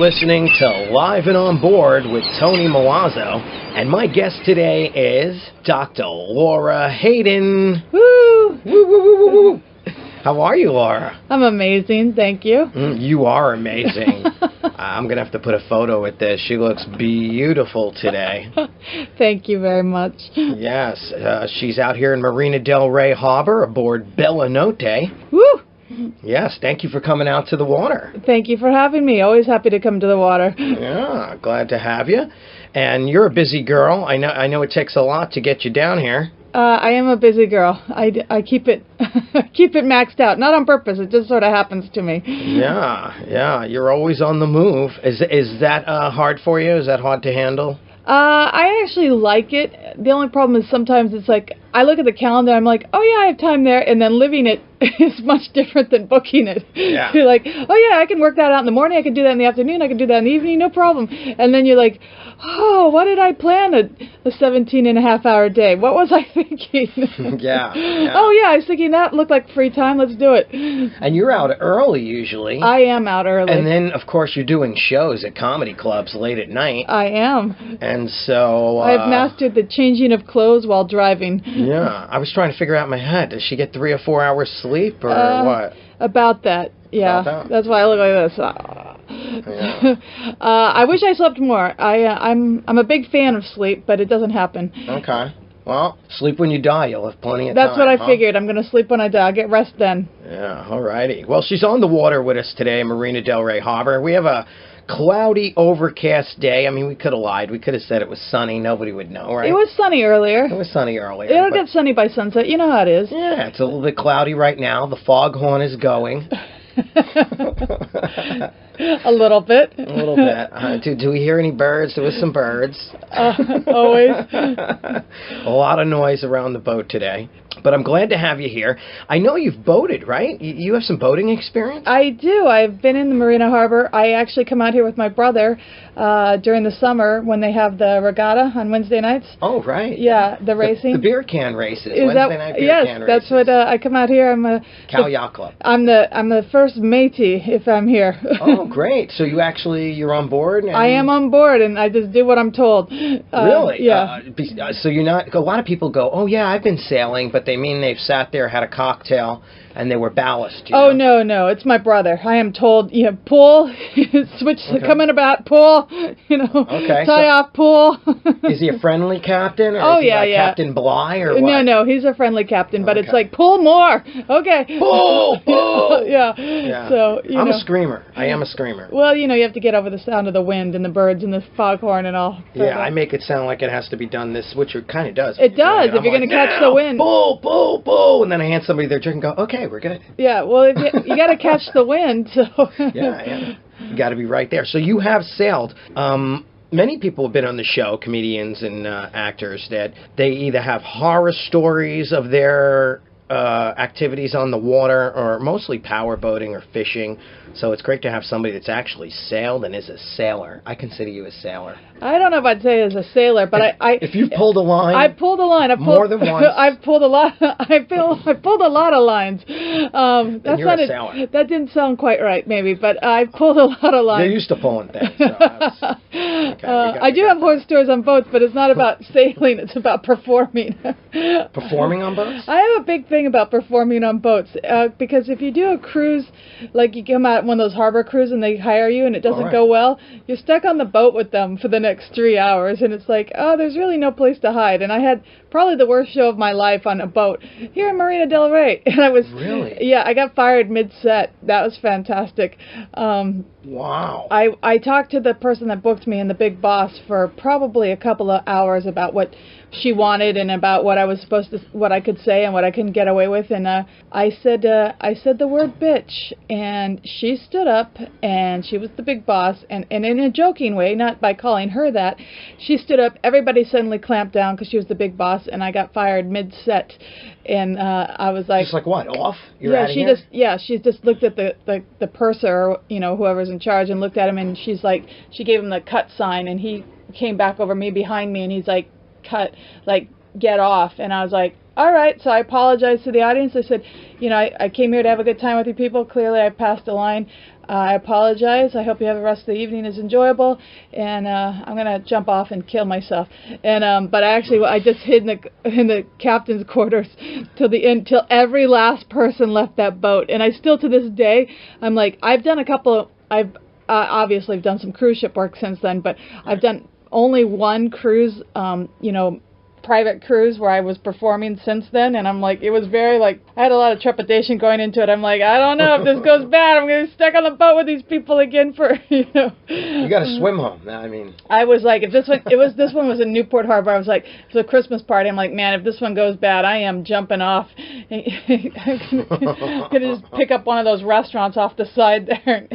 listening to Live and On Board with Tony Milazzo, and my guest today is Dr. Laura Hayden. Woo! Woo, woo, woo, woo, woo. How are you, Laura? I'm amazing, thank you. You are amazing. I'm going to have to put a photo with this. She looks beautiful today. Thank you very much. Yes, she's out here in Marina Del Rey Harbor aboard Bella Notte. Woo! Yes, thank you for coming out to the water. Thank you for having me. Always happy to come to the water. Yeah, glad to have you. And you're a busy girl. I know it takes a lot to get you down here. I am a busy girl. I keep it keep it maxed out. Not on purpose. It just sort of happens to me. Yeah. You're always on the move. Is that hard for you? Is that hard to handle? I actually like it. The only problem is sometimes it's like I look at the calendar, I'm like, oh yeah, I have time there, and then living it is much different than booking it. Yeah. You're like, oh yeah, I can work that out in the morning, I can do that in the afternoon, I can do that in the evening, no problem. And then you're like, oh, why did I plan a 17-and-a-half-hour day? What was I thinking? Yeah. Oh yeah, I was thinking that looked like free time, let's do it. And you're out early usually. I am out early. And then, of course, you're doing shows at comedy clubs late at night. I am. And so... I've mastered the changing of clothes while driving. Yeah. I was trying to figure out in my head, does she get 3 or 4 hours sleep or what? About that, yeah. About that? That's why I look like this. Yeah. I wish I slept more. I'm a big fan of sleep, but it doesn't happen. Okay. Well, sleep when you die. You'll have plenty of time. That's what I figured. I'm going to sleep when I die. I'll get rest then. Yeah, all righty. Well, she's on the water with us today, Marina Del Rey Harbor. We have a cloudy, overcast day. I mean, we could have lied. We could have said it was sunny. Nobody would know, right? It was sunny earlier. It was sunny earlier. It'll get sunny by sunset. You know how it is. Yeah, it's a little bit cloudy right now. The foghorn is going. A little bit. A little bit. Do we hear any birds? There was some birds. Always. A lot of noise around the boat today. But I'm glad to have you here. I know you've boated, right? You have some boating experience? I do. I've been in the Marina Harbor. I actually come out here with my brother during the summer when they have the regatta on Wednesday nights. Oh, right. Yeah, the racing. The beer can races. Is Wednesday night beer yes, can races. that's what I come out here. I'm a Cow Yacht Club. I'm the first matey if I'm here. Oh, great. So you're on board? I am on board, and I just do what I'm told. Really? Yeah. So you're not... A lot of people go, oh, yeah, I've been sailing, but they mean they've sat there, had a cocktail, and they were ballast. Oh, no. It's my brother. I am told, pull, switch, coming about, pull, tie off, pull. Is he a friendly captain? Or oh, is he like yeah. Captain Bligh or what? No, he's a friendly captain, but it's like, pull more. Okay. Pull! Yeah. So, I'm a screamer. I am a screamer. Well, you have to get over the sound of the wind and the birds and the foghorn and all. Yeah, I make it sound like it has to be done which it kind of does. It does, if you're going to catch the wind. Pull, and then I hand somebody their drink and go, okay, we're good. Yeah, well, if you got to catch the wind, so... Yeah. You got to be right there. So you have sailed. Many people have been on the show, comedians and actors, that they either have horror stories of their activities on the water, or mostly power boating or fishing. So it's great to have somebody that's actually sailed and is a sailor. I consider you a sailor. I don't know if I'd say as a sailor, but if you've pulled a line, I've pulled a line. More than once. I've pulled a lot. I've pulled a lot of lines. Then you're a sailor. That didn't sound quite right, maybe, but I've pulled a lot of lines. You're used to pulling things. So I do have horror stories on boats, but it's not about sailing. It's about performing. Performing on boats? I have a big thing about performing on boats because if you do a cruise, like you come out one of those harbor cruises and they hire you and it doesn't go well, you're stuck on the boat with them for the next 3 hours, and it's like, oh, there's really no place to hide. And I had probably the worst show of my life on a boat here in Marina Del Rey, and I was I got fired mid-set. That was fantastic. Wow. I talked to the person that booked me and the big boss for probably a couple of hours about what she wanted and about what what I could say and what I couldn't get away with, and I said the word bitch, and she stood up, and she was the big boss, and in a joking way, not by calling her that, she stood up. Everybody suddenly clamped down because she was the big boss, and I got fired mid-set, and I was like, just like what, off? She just looked at the purser, or whoever's in charge, and looked at him, and she gave him the cut sign, and he came back over me behind me, and he's like, cut, like get off. And I was like, all right. So I apologized to the audience. I said, I came here to have a good time with you people. Clearly I passed the line. I apologize. I hope you have the rest of the evening is enjoyable, and I'm gonna jump off and kill myself. And but I just hid in the captain's quarters till the end, till every last person left that boat. And I still, to this day, I'm like, I've obviously done some cruise ship work since then, but I've done only one cruise, private cruise where I was performing since then, and I'm like, it was very I had a lot of trepidation going into it. I'm like, I don't know if this goes bad. I'm gonna be stuck on the boat with these people again for You got to swim home. I mean, I was like, if this one was in Newport Harbor, I was like, it's a Christmas party. I'm like, man, if this one goes bad, I am jumping off. I'm gonna just pick up one of those restaurants off the side there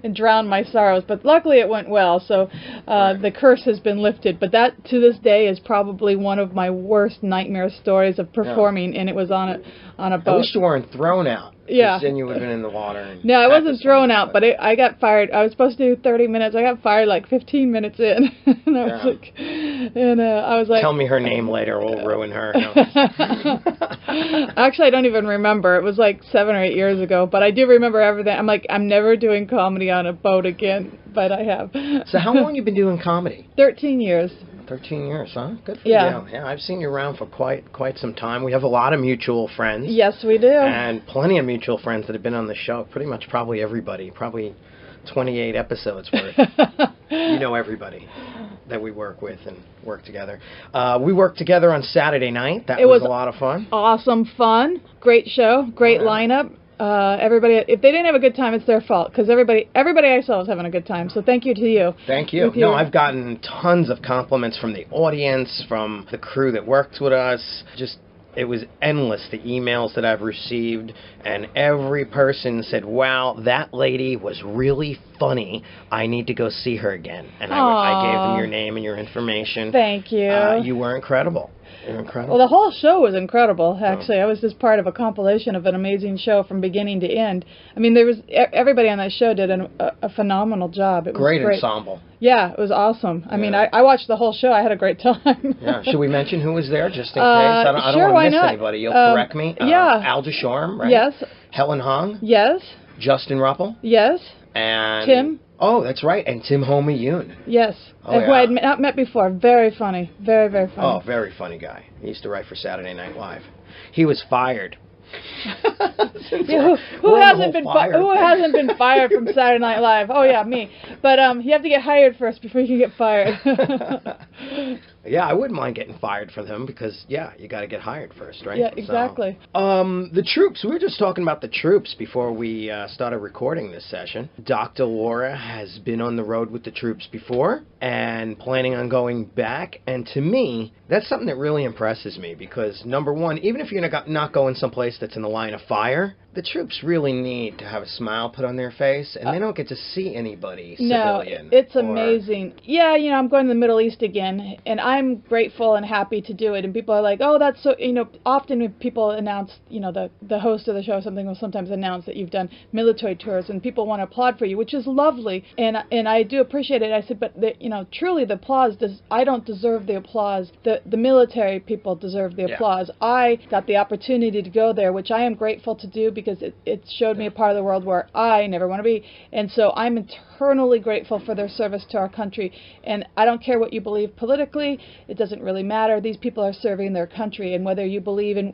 and drown my sorrows. But luckily, it went well. So the curse has been lifted. But that, to this day, is probably one of my worst nightmare stories of performing, and it was on a boat. I wish you weren't thrown out. Yeah. Then you would have been in the water. No, I wasn't thrown out, but I got fired. I was supposed to do 30 minutes. I got fired 15 minutes in. And I was like, tell me her name later. We'll ruin her. No. Actually, I don't even remember. It was 7 or 8 years ago, but I do remember everything. I'm like, I'm never doing comedy on a boat again, but I have. So how long have you been doing comedy? 13 years. 13 years, huh? Good for you. Yeah, I've seen you around for quite some time. We have a lot of mutual friends. Yes, we do. And plenty of mutual friends that have been on the show. Pretty much probably everybody. Probably 28 episodes worth. You know everybody that we work with and work together. We worked together on Saturday night. That was a lot of fun. Awesome fun. Great show. Great lineup. Everybody, if they didn't have a good time, it's their fault, because everybody I saw was having a good time. So thank you to you. Thank you. No, I've gotten tons of compliments from the audience, from the crew that worked with us. It was endless, the emails that I've received, and every person said, wow, that lady was really funny. I need to go see her again. And I gave them your name and your information. Thank you. You were incredible. You're incredible. Well, the whole show was incredible, actually. I was just part of a compilation of an amazing show from beginning to end. I mean, everybody on that show did a phenomenal job. It was great ensemble. Yeah, it was I mean, I watched the whole show. I had a great time. Yeah. Should we mention who was there, just in case? I don't want to miss anybody. You'll correct me. Al Deshorm, right? Yes. Helen Hong? Yes. Justin Ruppel? Yes. And Tim? Oh, that's right. And Tim Homey Yoon. Yes. Who I had not met before. Very funny. Very, very funny. Oh, very funny guy. He used to write for Saturday Night Live. He was fired. Who hasn't been fired from Saturday Night Live? Oh yeah, me. But you have to get hired first before you can get fired. Yeah, I wouldn't mind getting fired from him, because you got to get hired first, right? Yeah, exactly. So, the troops. We were just talking about the troops before we started recording this session. Dr. Laura has been on the road with the troops before and planning on going back. And to me, that's something that really impresses me, because number one, even if you're not going someplace that's in the line of fire, the troops really need to have a smile put on their face, and they don't get to see anybody civilian. No, it's amazing. Yeah, I'm going to the Middle East again, and I'm grateful and happy to do it. And people are like, oh, that's so, often when people announce, the host of the show or something will sometimes announce that you've done military tours, and people want to applaud for you, which is lovely, and I do appreciate it. I said, but truly the applause, I don't deserve the applause. The military people deserve the applause. I got the opportunity to go there, which I am grateful to do, because it showed me a part of the world where I never want to be. And so I'm eternally grateful for their service to our country. And I don't care what you believe politically. It doesn't really matter. These people are serving their country. And whether you believe in,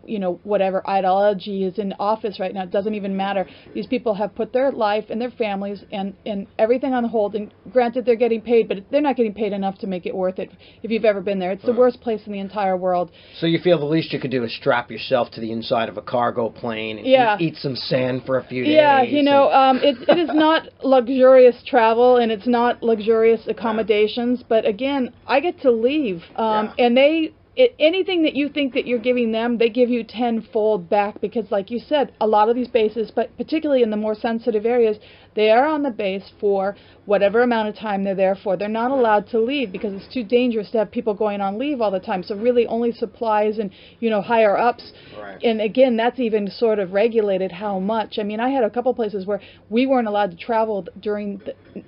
whatever ideology is in office right now, it doesn't even matter. These people have put their life and their families and everything on hold. And granted, they're getting paid, but they're not getting paid enough to make it worth it if you've ever been there. It's the worst place in the entire world. So you feel the least you could do is strap yourself to the inside of a cargo plane and eat some sand for a few days. Yeah, it is not luxurious travel, and it's not luxurious accommodations, but again, I get to leave, and anything that you think that you're giving them, they give you tenfold back, because like you said, a lot of these bases, but particularly in the more sensitive areas, they are on the base for whatever amount of time they're there for. They're not allowed to leave, because it's too dangerous to have people going on leave all the time. So really only supplies and, higher ups. Right. And again, that's even sort of regulated how much. I mean, I had a couple places where we weren't allowed to travel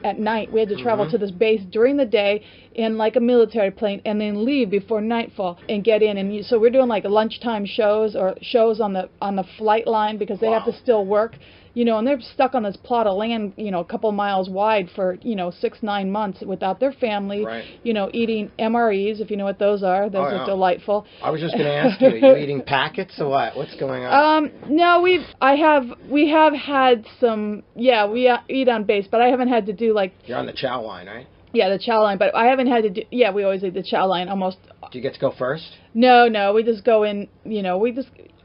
at night. We had to travel to this base during the day in like a military plane and then leave before nightfall. and get in. And so we're doing like lunchtime shows or shows on the flight line because they have to still work. And they're stuck on this plot of land, a couple miles wide for, 6-9 months without their family, eating MREs, if you know what those are. Those are delightful. I was just going to ask you, are you eating packets or what? What's going on? No, we have had some, we eat on base, but I haven't had to do like... You're on the chow line, right? Yeah, the chow line, but I haven't had to do... Yeah, we always eat the chow line almost... Do you get to go first? No, we just go in,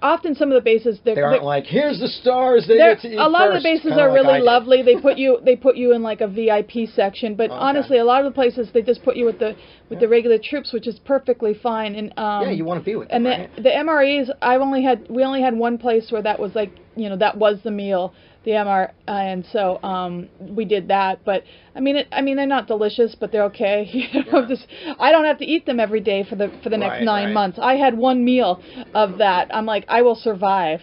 often some of the bases... They aren't like, here's the stars, they get to eat a lot first. Of the bases are really lovely. They put you in like a VIP section, but honestly, a lot of the places, they just put you with the regular troops, which is perfectly fine. And you want to be with them, and the MREs, we only had one place where that was like, that was the meal. The MR, and so we did that. But I mean, they're not delicious, but they're okay. I don't have to eat them every day for the next 9 months. I had one meal of that. I'm like, I will survive.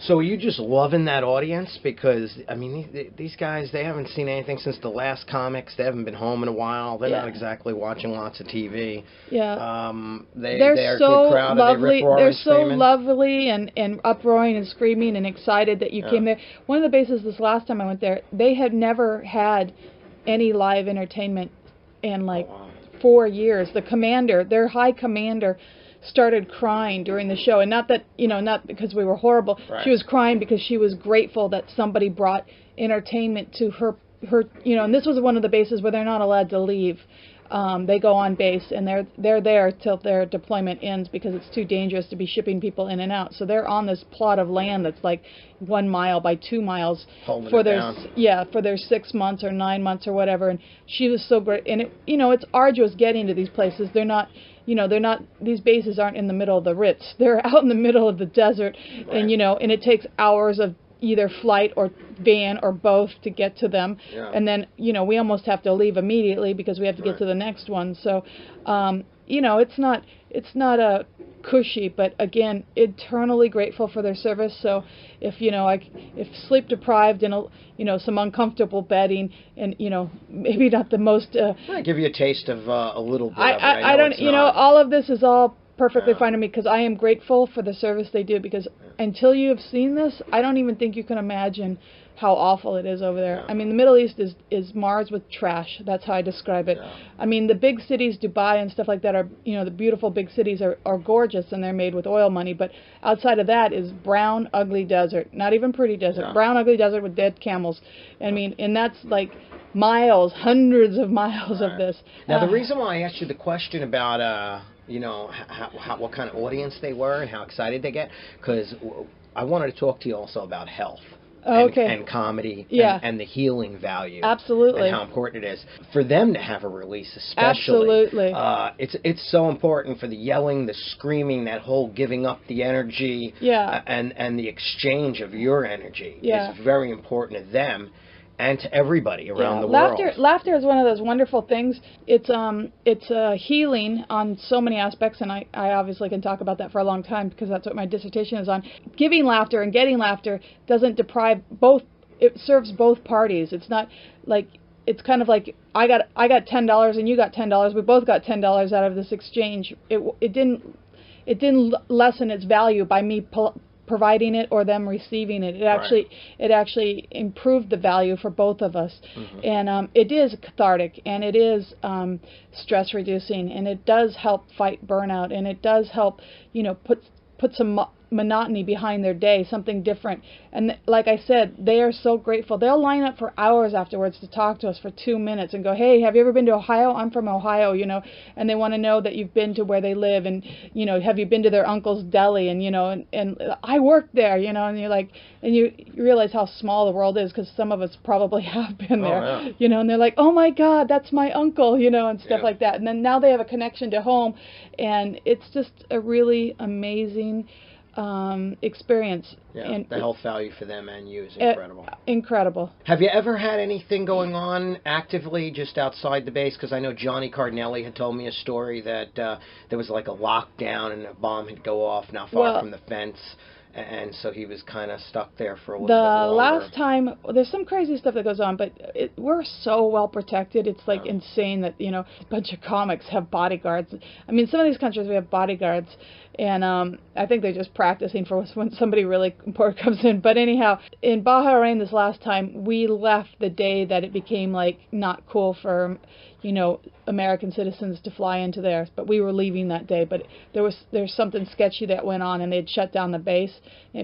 So are you just loving that audience? Because I mean, these guys, they haven't seen anything since the last comics. They haven't been home in a while. They're not exactly watching lots of TV. Yeah. They're so a good crowd. lovely. They're so lovely and uproaring and screaming and excited that you came there. One of the bases this last time I went there, they had never had any live entertainment in like 4 years. The commander, their high commander, started crying during the show, and not because we were horrible. Right. She was crying because she was grateful that somebody brought entertainment to her. And this was one of the bases where they're not allowed to leave. They go on base, and they're there till their deployment ends because it's too dangerous to be shipping people in and out. So they're on this plot of land that's like 1 mile by 2 miles for their 6 months or 9 months or whatever. And she was so great. And it's arduous getting to these places. They're not. These bases aren't in the middle of the Ritz. They're out in the middle of the desert, and and it takes hours of either flight or van or both to get to them. Yeah. And then, we almost have to leave immediately because we have to get to the next one. So, it's not a cushy, but again, eternally grateful for their service. So if sleep deprived and, some uncomfortable bedding and, maybe not the most... I give you a taste of a little bit I don't, all of this is all perfectly fine to me because I am grateful for the service they do because until you have seen this, I don't even think you can imagine how awful it is over there. Yeah. I mean, the Middle East is Mars with trash. That's how I describe it. Yeah. I mean, the big cities, Dubai and stuff like that are, the beautiful big cities are gorgeous and they're made with oil money. But outside of that is brown, ugly desert. Not even pretty desert. Yeah. Brown, ugly desert with dead camels. I mean, and that's like miles, hundreds of miles of this. Now, the reason why I asked you the question about... what kind of audience they were and how excited they get, because I wanted to talk to you also about health and comedy and the healing value. Absolutely. And how important it is for them to have a release, especially. Absolutely. It's so important for the yelling, the screaming, that whole giving up the energy and the exchange of your energy is very important to them. And to everybody around the world. Laughter is one of those wonderful things. It's healing on so many aspects, and I obviously can talk about that for a long time because that's what my dissertation is on. Giving laughter and getting laughter doesn't deprive both. It serves both parties. It's not like it's kind of like I got $10 and you got $10. We both got $10 out of this exchange. It didn't lessen its value by me providing it or them receiving it. It actually improved the value for both of us. Mm-hmm. And it is cathartic, and it is stress reducing, and it does help fight burnout, and it does help put some monotony behind their day, something different. And like I said, they are so grateful. They'll line up for hours afterwards to talk to us for 2 minutes and go, hey, have you ever been to Ohio? I'm from Ohio, and they want to know that you've been to where they live, and, have you been to their uncle's deli? And, and I worked there, and you're like, and you realize how small the world is because some of us probably have been there, and they're like, oh my God, that's my uncle, and stuff like that. And then now they have a connection to home, and it's just a really amazing experience. Yeah, and the health value for them and you is incredible. Incredible. Have you ever had anything going on actively just outside the base? Because I know Johnny Cardinelli had told me a story that there was like a lockdown and a bomb had go off not far from the fence. and so he was kind of stuck there for a little The bit longer. last time, there's some crazy stuff that goes on, but we're so well protected. It's like insane that, a bunch of comics have bodyguards. I mean, some of these countries we have bodyguards, and I think they're just practicing for when somebody really important comes in. But anyhow, in Bahrain this last time, we left the day that it became like not cool for American citizens to fly into there, but we were leaving that day. But there's something sketchy that went on, and they'd shut down the base,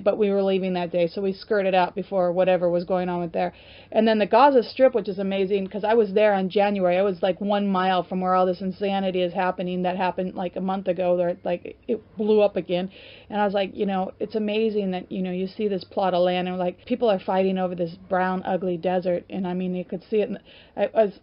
but we were leaving that day, so we skirted out before whatever was going on with there. And then the Gaza Strip, which is amazing, because I was there in January. I was like 1 mile from where all this insanity is happening. That happened like a month ago, where like it blew up again. And I was like, it's amazing that you see this plot of land, and like people are fighting over this brown, ugly desert. And I mean, you could see it. I was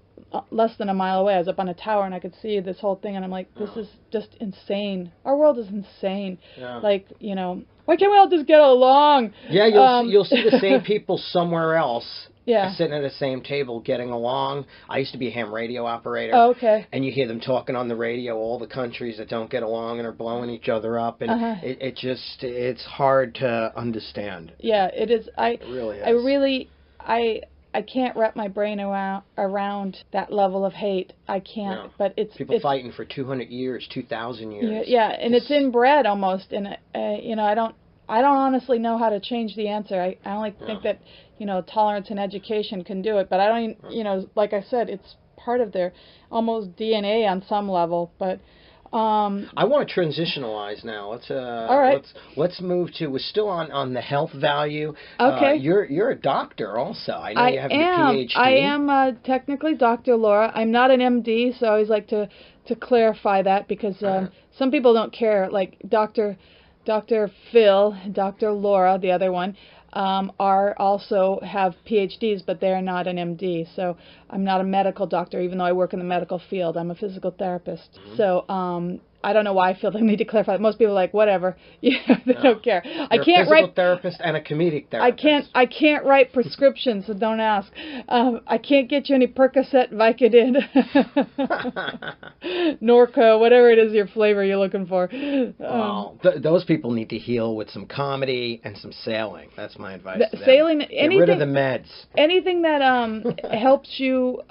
less than a mile away. I was up on a tower, and I could see this whole thing, and I'm like, this is just insane. Our world is insane. Yeah. Like, why can't we all just get along? Yeah, you'll see the same people somewhere else. Yeah. Sitting at the same table, getting along. I used to be a ham radio operator. Oh, okay. And you hear them talking on the radio, all the countries that don't get along and are blowing each other up, and it's hard to understand. Yeah, it is. It really is. I can't wrap my brain around that level of hate. I can't. No. But it's people fighting for 200 years, 2,000 years. Yeah, and it's inbred almost. And I don't honestly know how to change the answer. I only think that tolerance and education can do it. But I don't. Like I said, it's part of their almost DNA on some level. But I want to transitionalize now. All right. Let's move to. We're still on the health value. Okay. You're a doctor also. I know you have your PhD. I am technically Dr. Laura. I'm not an MD, so I always like to clarify that, because some people don't care. Like Dr. Phil, Dr. Laura, the other one, are also have PhDs, but they're not an MD. So I'm not a medical doctor, even though I work in the medical field. I'm a physical therapist. Mm-hmm. So I don't know why I feel the need to clarify that. Most people are like, whatever. They don't care. I can't write. A physical therapist and a comedic therapist. I can't write prescriptions, so don't ask. I can't get you any Percocet, Vicodin, Norco, whatever it is your flavor you're looking for. Those people need to heal with some comedy and some sailing. That's my advice to them. Sailing, get rid of the meds. Anything that helps you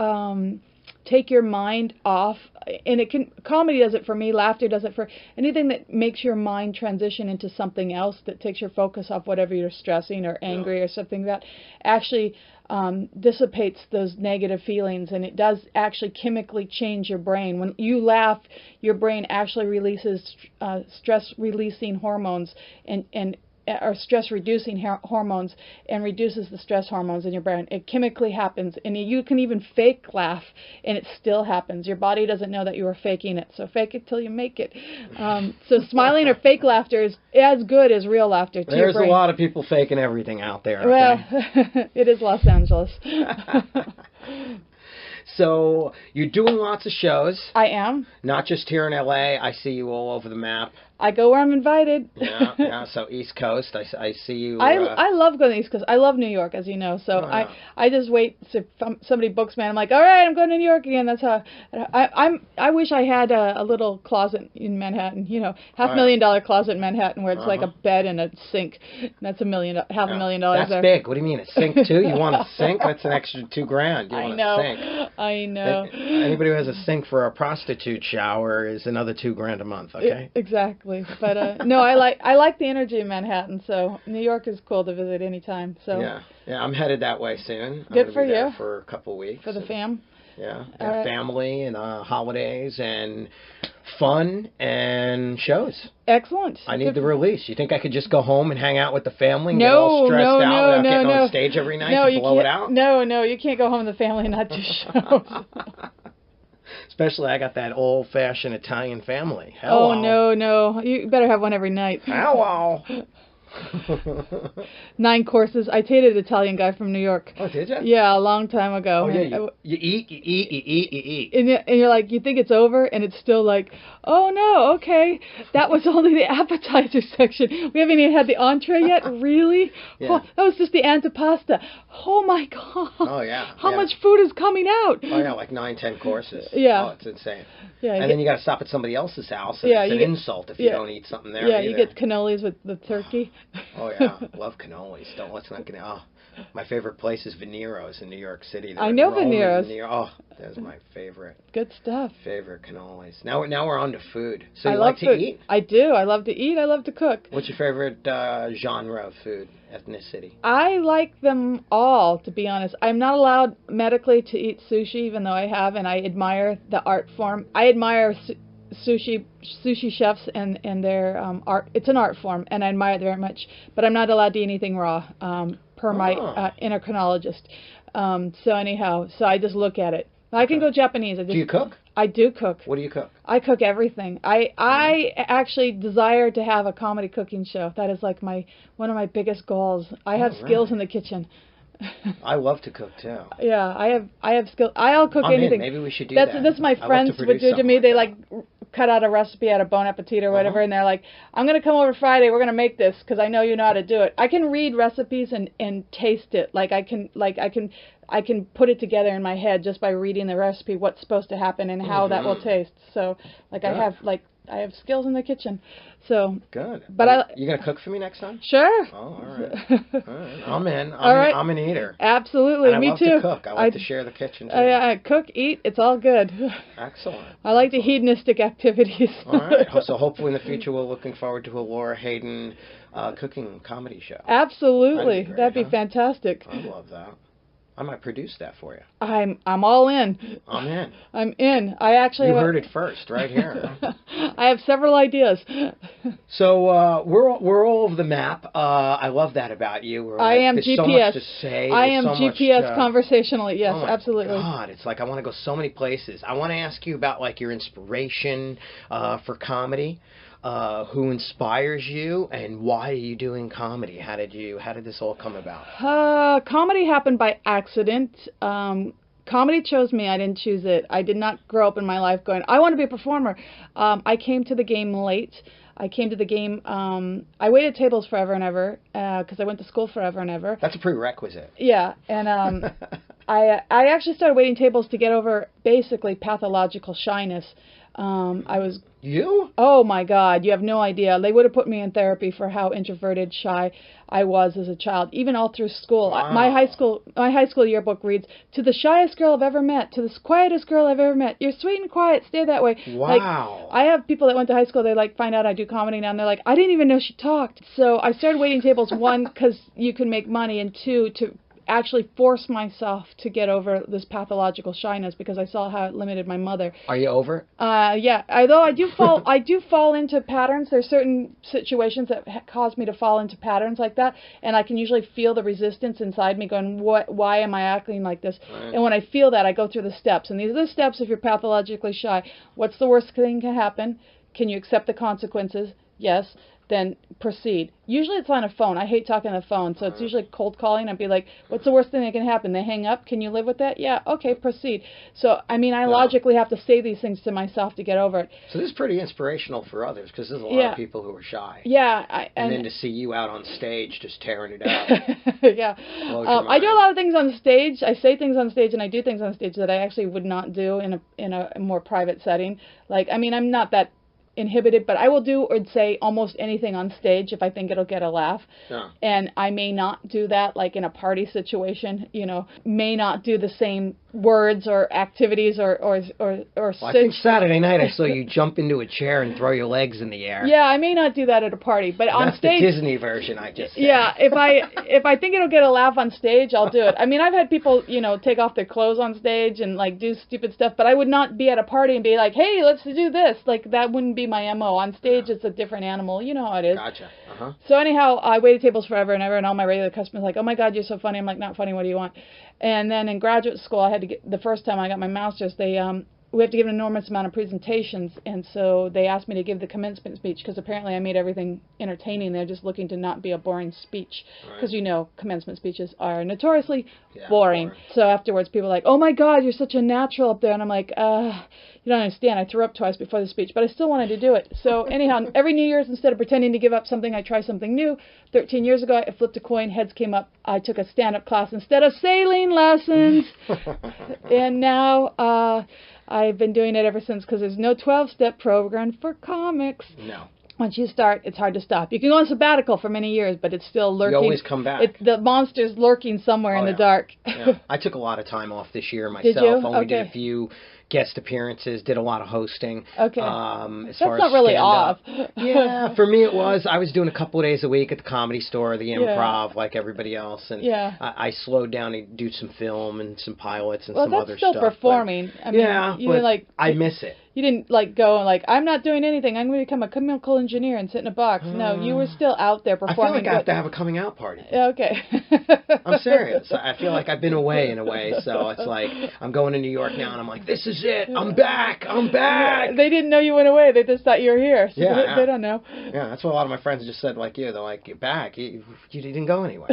take your mind off, and comedy does it for me, laughter does it for anything that makes your mind transition into something else, that takes your focus off whatever you're stressing or angry or something, that actually dissipates those negative feelings, and it does actually chemically change your brain. When you laugh, your brain actually releases stress-releasing hormones or stress-reducing hormones, and reduces the stress hormones in your brain. It chemically happens, and you can even fake laugh, and it still happens. Your body doesn't know that you were faking it, so fake it till you make it. So smiling or fake laughter is as good as real laughter to your brain. There's a lot of people faking everything out there. Well, it is Los Angeles. So you're doing lots of shows. I am. Not just here in LA. I see you all over the map. I go where I'm invited. Yeah. So East Coast, I see you. I love going to the East Coast. I love New York, as you know. So I just wait. If somebody books me, I'm like, all right, I'm going to New York again. That's how. I wish I had a little closet in Manhattan. $500,000 closet in Manhattan where it's like a bed and a sink. That's $500,000 That's there. Big. What do you mean, a sink too? You want a sink? That's an extra $2,000. You want a sink? I know. Anybody who has a sink for a prostitute shower is another $2,000 a month. Okay. Exactly. But no, I like the energy in Manhattan. So New York is cool to visit anytime. So yeah, I'm headed that way soon. Good for you. For a couple of weeks. For the fam. Yeah, and family and holidays and fun and shows. Excellent. I need the release. You think I could just go home and hang out with the family and get all stressed out without getting on stage every night to blow it out? No, you can't go home with the family and not do shows. Especially I got that old-fashioned Italian family. Hello. Oh, no. You better have one every night. Hello. 9 courses. I dated an Italian guy from New York. Oh, did you? Yeah, a long time ago. Oh, yeah. You eat. And you're like, you think it's over, and it's still like, oh, no, okay. That was only the appetizer section. We haven't even had the entree yet? Really? Yeah. Oh, that was just the antipasta. Oh, my God. Oh, yeah. How much food is coming out? Oh, yeah, like 9-10 courses. Yeah. Oh, it's insane. Yeah, and then you got to stop at somebody else's house, and it's an insult if you don't eat something there either. You get cannolis with the turkey. Oh yeah, love cannolis. Let's not get. Oh, my favorite place is Venero's in New York City. I know Venero's. Oh, that's my favorite. Good stuff. Favorite cannolis. Now we're on to food. So you love like to food. eat? I do. I love to eat. I love to cook. What's your favorite genre of food, ethnicity? I like them all, to be honest. I'm not allowed medically to eat sushi, even though I have, and I admire the art form. I admire sushi chefs and their art. It's an art form, and I admire it very much. But I'm not allowed to eat anything raw, per my endocrinologist. So anyhow, so I just look at it. I can go Japanese. Do you cook? I do cook. What do you cook? I cook everything. I actually desire to have a comedy cooking show. That is like one of my biggest goals. I have skills in the kitchen. I love to cook too. Yeah, I have skills. I'll cook anything. Maybe we should do that. That's my friends would do to me. They like cut out a recipe out of Bon Appetit or whatever, and they're like, "I'm gonna come over Friday. We're gonna make this because I know you know how to do it." I can read recipes and taste it. I can put it together in my head just by reading the recipe, what's supposed to happen and how that will taste. So I have skills in the kitchen. So good. But you gonna cook for me next time? Sure. Oh, all right. All right. I'm in. I'm an eater. Absolutely. And me too. I love to cook. I like to share the kitchen too. I cook, eat. It's all good. Excellent. I like the hedonistic activities. All right. So hopefully in the future we're looking forward to a Laura Hayden cooking comedy show. Absolutely. That'd be fantastic. I love that. I might produce that for you. I'm all in. I'm in. I'm in. I actually You heard it first, right here. I have several ideas. So we're all over the map. I love that about you. I am there's GPS. So much to say. I am so GPS much, conversationally. Yes, oh my absolutely. God, it's like I want to go so many places. I want to ask you about like your inspiration for comedy. Who inspires you, and why are you doing comedy? How did this all come about? Comedy happened by accident. Comedy chose me. I didn't choose it. I did not grow up in my life going, I want to be a performer. I came to the game late. I came to the game, I waited tables forever and ever, because I went to school forever and ever. That's a prerequisite. Yeah, and I actually started waiting tables to get over basically pathological shyness. You? Oh my God, you have no idea. They would have put me in therapy for how introverted, shy I was as a child, even all through school. Wow. My high school yearbook reads, "To the shyest girl I've ever met, to the quietest girl I've ever met. You're sweet and quiet, stay that way." Wow. I have people that went to high school, they find out I do comedy now, and they're like, "I didn't even know she talked." So I started waiting tables, one, because you can make money, and two, to actually force myself to get over this pathological shyness, because I saw how it limited my mother. Are you over it? Yeah. Although I do fall into patterns. There's certain situations that cause me to fall into patterns like that, and I can usually feel the resistance inside me going, why am I acting like this? Right. And when I feel that, I go through the steps. And these are the steps if you're pathologically shy. What's the worst thing can happen? Can you accept the consequences? Yes. Then proceed. Usually it's on a phone. I hate talking on the phone, so it's usually cold calling. I'd be like, what's the worst thing that can happen? They hang up. Can you live with that? Yeah, okay, proceed. So, I mean, I logically have to say these things to myself to get over it. So this is pretty inspirational for others, because there's a lot of people who are shy. Yeah. And then to see you out on stage just tearing it out. Yeah. I do a lot of things on stage. I say things on stage, and I do things on stage that I actually would not do in a more private setting. I'm not that inhibited, but I will do or say almost anything on stage if I think it'll get a laugh. Yeah. And I may not do that in a party situation, may not do the same words or activities or I think Saturday night I saw you jump into a chair and throw your legs in the air. Yeah, I may not do that at a party, but on stage. That's the Disney version I just said. Yeah, if I think it'll get a laugh on stage, I'll do it. I mean, I've had people, take off their clothes on stage and do stupid stuff, but I would not be at a party and be like, "Hey, let's do this." That wouldn't be my MO. On stage, it's a different animal. You know how it is. Gotcha. Uh-huh. So anyhow, I waited tables forever and ever, and all my regular customers were like, "Oh my God, you're so funny." I'm like, "Not funny. What do you want?" And then in graduate school, I had to get, the first time I got my master's, we have to give an enormous amount of presentations, and so they asked me to give the commencement speech, because apparently I made everything entertaining. They're just looking to not be a boring speech, because commencement speeches are notoriously boring. So afterwards, people are like, "Oh my God, you're such a natural up there," and I'm like, you don't understand. I threw up twice before the speech, but I still wanted to do it. So anyhow, every New Year's, instead of pretending to give up something, I try something new. 13 years ago, I flipped a coin, heads came up. I took a stand-up class instead of sailing lessons, and now I've been doing it ever since, because there's no 12-step program for comics. No. once you start, it's hard to stop. You can go on sabbatical for many years, but it's still lurking. You always come back. The monster's lurking somewhere in the dark. Yeah. I took a lot of time off this year myself. Did you? Only did a few guest appearances, did a lot of hosting. Okay. That's not really off. Yeah, for me it was. I was doing a couple of days a week at the Comedy Store, the Improv, like everybody else. And I slowed down to do some film and some pilots and some other stuff. Well, that's still performing. I mean, but I miss it. You didn't go and I'm not doing anything. I'm going to become a chemical engineer and sit in a box. No, you were still out there performing. I feel like I have to have a coming out party. Okay. I'm serious. I feel like I've been away in a way, so it's like I'm going to New York now, and I'm like, this is it. I'm back. I'm back. They didn't know you went away. They just thought you were here. So they don't know. Yeah, that's what a lot of my friends just said. Like you, they're like, you're back. You didn't go anywhere.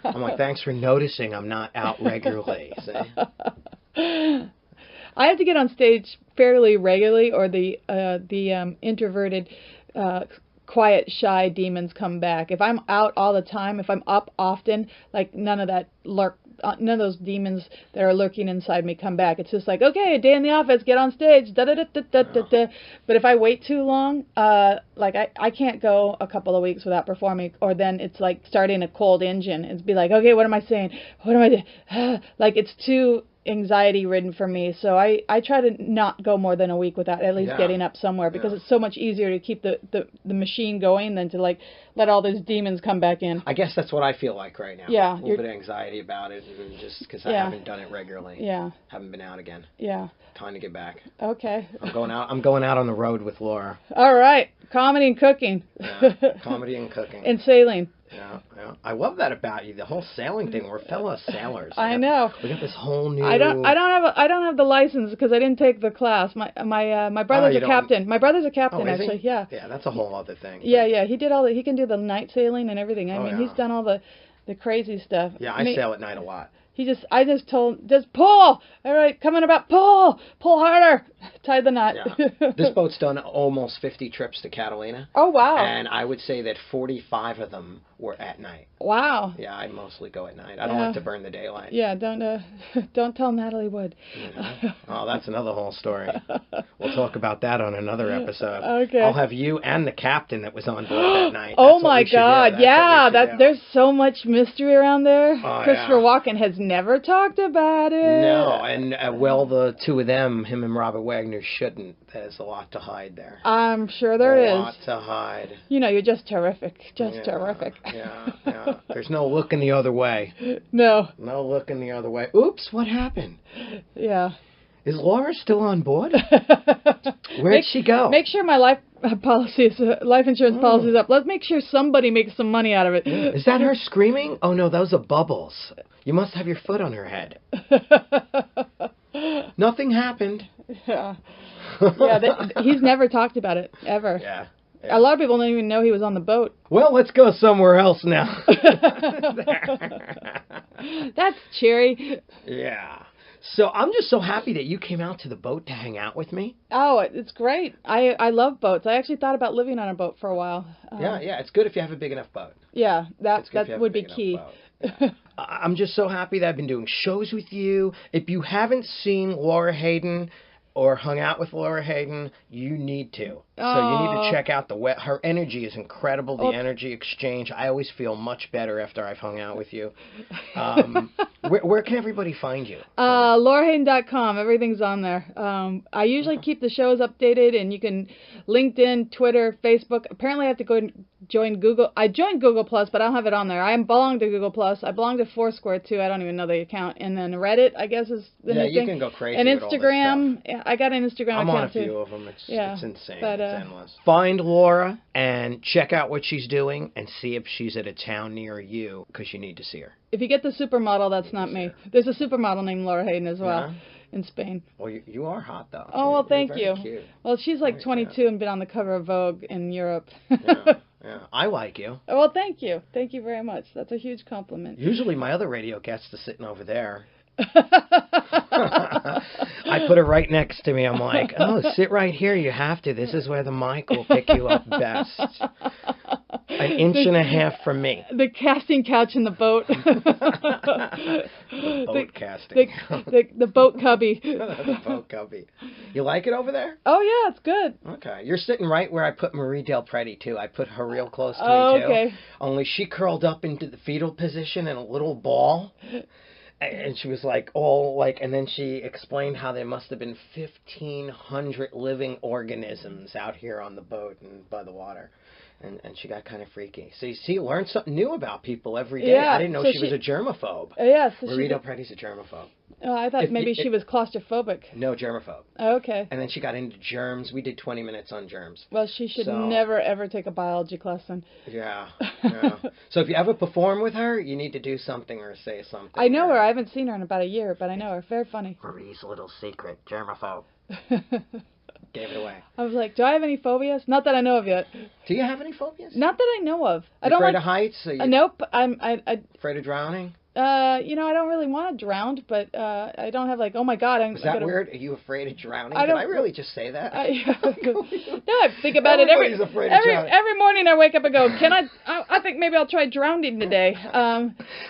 I'm like, thanks for noticing. I'm not out regularly. See? I have to get on stage fairly regularly, or the introverted, quiet, shy demons come back. If I'm out all the time, if I'm up often, like none of those demons that are lurking inside me come back. It's just like, okay, a day in the office, get on stage, da da da da da da da. But if I wait too long, I can't go a couple of weeks without performing, or then it's like starting a cold engine. It's be like, okay, what am I saying? What am I doing? Like it's too anxiety ridden for me, so I try to not go more than a week without at least getting up somewhere, because it's so much easier to keep the machine going than to let all those demons come back in. I guess that's what I feel like right now. Yeah, a little bit of anxiety about it, and just because I haven't done it regularly. Yeah, haven't been out again. Yeah, time to get back. Okay. I'm going out on the road with Laura. All right, comedy and cooking. Yeah, comedy and cooking. And sailing. Yeah. I love that about you. The whole sailing thing. We're fellow sailors. I know. We got this whole new. I don't have the license because I didn't take the class. My brother's a captain. My brother's a captain actually. He? Yeah. Yeah, that's a whole other thing. Yeah. He did he can do the night sailing and everything. I mean, he's done all the crazy stuff. Yeah, I sail at night a lot. I just told, just pull. All right, coming about, pull harder. Tie the knot. Yeah. This boat's done almost 50 trips to Catalina. Oh, wow. And I would say that 45 of them were at night. Wow. Yeah, I mostly go at night. I don't like to burn the daylight. Yeah, don't tell Natalie Wood. Oh, that's another whole story. We'll talk about that on another episode. Okay. I'll have you and the captain that was on board that night. Oh my God! There's so much mystery around there. Oh, Christopher Walken has never talked about it. No, and the two of them, him and Robert Wagner, shouldn't. There's a lot to hide there. I'm sure there is. A lot to hide. You're just terrific. Terrific. Yeah. There's no looking the other way. No. No looking the other way. Oops, what happened? Yeah. Is Laura still on board? Where'd she go? Make sure my life insurance policy is up. Let's make sure somebody makes some money out of it. Is that her screaming? Oh no, those are bubbles. You must have your foot on her head. Nothing happened. Yeah. He's never talked about it, ever. Yeah. A lot of people don't even know he was on the boat. Well, let's go somewhere else now. That's cheery. Yeah. So I'm just so happy that you came out to the boat to hang out with me. Oh, it's great. I love boats. I actually thought about living on a boat for a while. Yeah. It's good if you have a big enough boat. Yeah, that would be key. Yeah. I'm just so happy that I've been doing shows with you. If you haven't seen Laura Hayden or hung out with Laura Hayden, you need to. So you need to check out her energy is incredible. The energy exchange. I always feel much better after I've hung out with you. Where can everybody find you? LauraHayden.com. Everything's on there. I usually keep the shows updated, and you can LinkedIn, Twitter, Facebook. Apparently I have to go and join Google. I joined Google+, but I don't have it on there. I belong to Google+. I belong to Foursquare, too. I don't even know the account. And then Reddit, I guess, is the new thing. Yeah, you can go crazy and with Instagram. all this stuff. I got an Instagram account, I'm on a few of them. It's insane. It's endless. Find Laura and check out what she's doing and see if she's at a town near you, because you need to see her. If you get the supermodel, that's not me. There's a supermodel named Laura Hayden as well in Spain. Well, you are hot, though. Oh, well, thank you. Cute. Well, she's like 22 and been on the cover of Vogue in Europe. Yeah, I like you. Well, thank you. Thank you very much. That's a huge compliment. Usually my other radio guest is sitting over there. I put her right next to me. I'm like, oh, sit right here. You have to. This is where the mic will pick you up best. an inch and a half from me. The casting couch in the boat. The boat casting. The boat cubby. The boat cubby. You like it over there? Oh, yeah, it's good. Okay. You're sitting right where I put Marie Del Preti, too. I put her real close to me, too. Okay. Only she curled up into the fetal position in a little ball. And she was like, and then she explained how there must have been 1,500 living organisms out here on the boat and by the water. And she got kind of freaky. So you see, learn something new about people every day. Yeah, I didn't know she was a germaphobe. Yes. Yeah, so Marie Del Preti's a germaphobe. Oh, I thought maybe she was claustrophobic. No, germaphobe. Oh, okay. And then she got into germs. We did 20 minutes on germs. Well, she should never, ever take a biology class then. Yeah. So if you ever perform with her, you need to do something or say something. I know her. I haven't seen her in about a year, but I know her. Very funny. Marie's little secret, germaphobe. Gave it away. I was like, do I have any phobias? Not that I know of yet. Do you have any phobias? Not that I know of. I don't afraid of heights? Nope. I'm afraid of drowning? I don't really want to drown, but I don't have like, oh my God. Is that weird? Are you afraid of drowning? Did I really just say that? No, I think about it every morning. I wake up and go, I think maybe I'll try drowning today.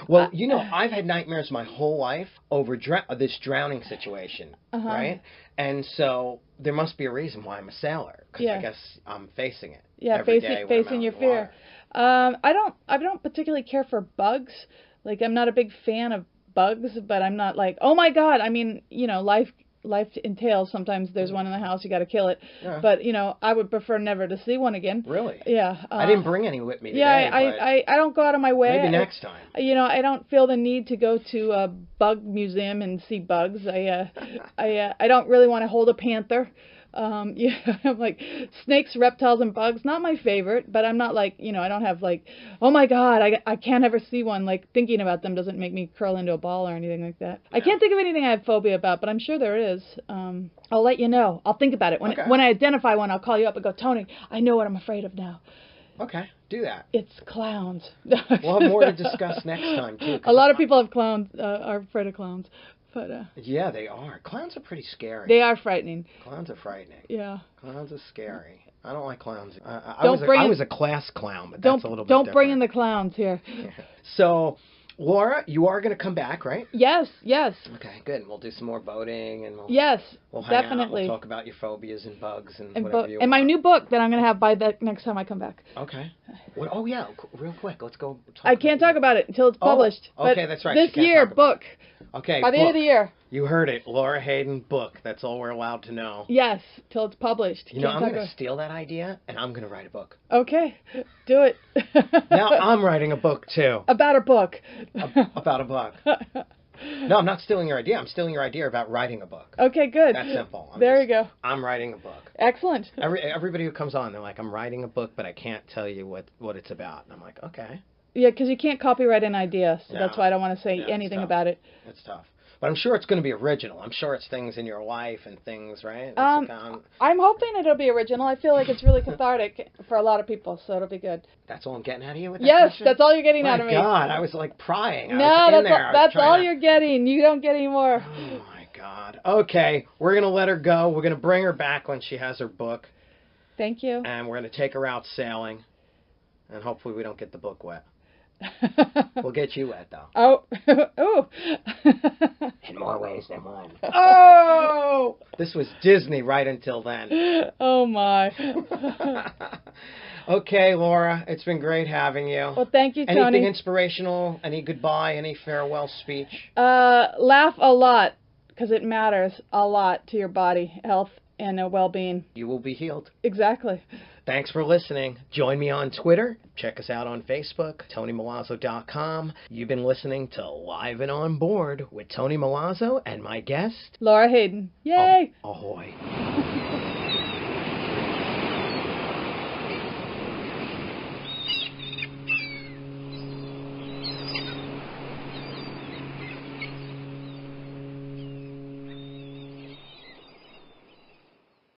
Well, I've had nightmares my whole life over this drowning situation, right? And so there must be a reason why I'm a sailor, because I guess I'm facing it. Yeah, facing your fear. I don't particularly care for bugs. Like, I'm not a big fan of bugs, but I'm not like, oh my God. I mean, life entails sometimes there's one in the house, you got to kill it. Yeah. But, I would prefer never to see one again. Really? Yeah. I didn't bring any with me today. Yeah, I don't go out of my way. Maybe next time. I don't feel the need to go to a bug museum and see bugs. I don't really want to hold a panther. I'm like, snakes, reptiles, and bugs, not my favorite, but I'm not like, I don't have like, oh my God, I can't ever see one. Like, thinking about them doesn't make me curl into a ball or anything like that. Yeah. I can't think of anything I have phobia about, but I'm sure there is. I'll let you know. I'll think about it. When I identify one, I'll call you up and go, Tony, I know what I'm afraid of now. Okay, do that. It's clowns. We'll have more to discuss next time, too. A lot of people have are afraid of clowns. But, yeah, they are. Clowns are pretty scary. They are frightening. Clowns are frightening. Yeah. Clowns are scary. I don't like clowns. I was a class clown, but that's a little bit different. Don't bring in the clowns here. Yeah. So, Laura, you are going to come back, right? Yes. Okay, good. We'll do some more boating, and we'll hang definitely. out. We'll talk about your phobias and bugs and whatever you want. And my new book that I'm going to have by the next time I come back. Okay. Oh, yeah. Real quick. Let's go. I can't talk about it until it's published. Okay, that's right. This year, book. Okay. By the end of the year. You heard it. Laura Hayden book. That's all we're allowed to know. Yes, till it's published. I'm going to steal that idea, and I'm going to write a book. Okay, do it. Now I'm writing a book, too. About a book. About a book. No, I'm not stealing your idea. I'm stealing your idea about writing a book. Okay, good. That's simple. You go. I'm writing a book. Excellent. Everybody who comes on, they're like, I'm writing a book, but I can't tell you what it's about. And I'm like, okay. Yeah, because you can't copyright an idea, so that's why I don't want to say anything about it. It's tough. But I'm sure it's going to be original. I'm sure it's things in your life and things, right? I'm hoping it'll be original. I feel like it's really cathartic for a lot of people, so it'll be good. That's all I'm getting out of you with that question? That's all you're getting out of me. My God, I was like prying. That's all you're getting. You don't get any more. Oh, my God. Okay, we're going to let her go. We're going to bring her back when she has her book. Thank you. And we're going to take her out sailing. And hopefully we don't get the book wet. We'll get you wet, though. Oh. Ooh. In more ways than one. Oh! This was Disney right until then. Oh, my. Okay, Laura, it's been great having you. Well, thank you, Tony. Anything inspirational? Any goodbye? Any farewell speech? Laugh a lot, because it matters a lot to your body, health, and well-being. You will be healed. Exactly. Thanks for listening. Join me on Twitter. Check us out on Facebook, TonyMilazzo.com. You've been listening to Live and On Board with Tony Milazzo and my guest, Laura Hayden. Yay! Ahoy.